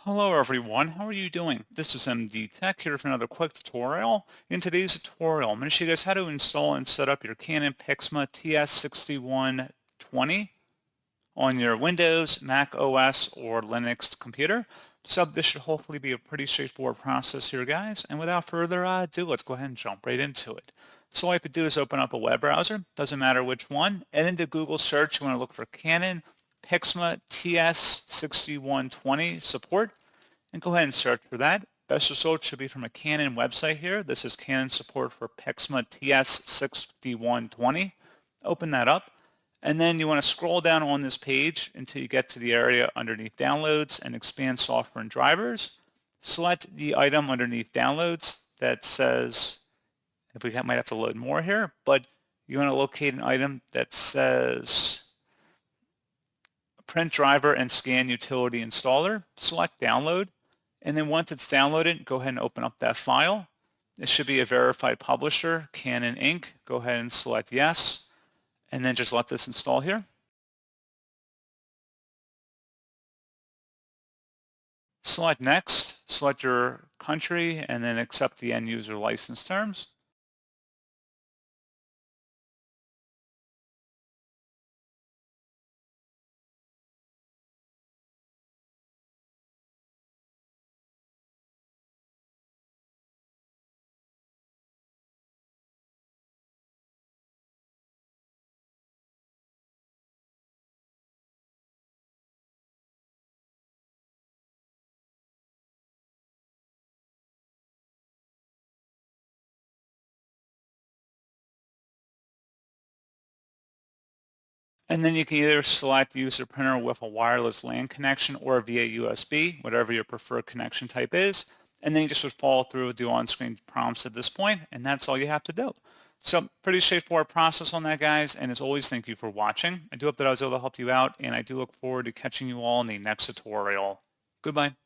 Hello everyone, how are you doing? This is MD Tech here for another quick tutorial. In today's tutorial, I'm going to show you guys how to install and set up your Canon PIXMA TS6120 on your Windows, Mac OS, or Linux computer. So this should hopefully be a pretty straightforward process here, guys. And without further ado, let's go ahead and jump right into it. So all you have to do is open up a web browser, doesn't matter which one, and into Google search, you want to look for Canon PIXMA TS6120 support, and go ahead and search for that. Best result should be from a Canon website here. This is Canon support for PIXMA TS6120. Open that up, and then you want to scroll down on this page until you get to the area underneath Downloads and Expand Software and Drivers. Select the item underneath Downloads that says, if we might have to load more here, but you want to locate an item that says Print Driver and Scan Utility Installer. Select Download. And then once it's downloaded, go ahead and open up that file. It should be a verified publisher, Canon Inc. Go ahead and select yes, and then just let this install here. Select next, select your country, and then accept the end user license terms. And then you can either select use a printer with a wireless LAN connection or via USB, whatever your preferred connection type is. And then you just would follow through with the on-screen prompts at this point, and that's all you have to do. So pretty straightforward process on that, guys. And as always, thank you for watching. I do hope that I was able to help you out, and I do look forward to catching you all in the next tutorial. Goodbye.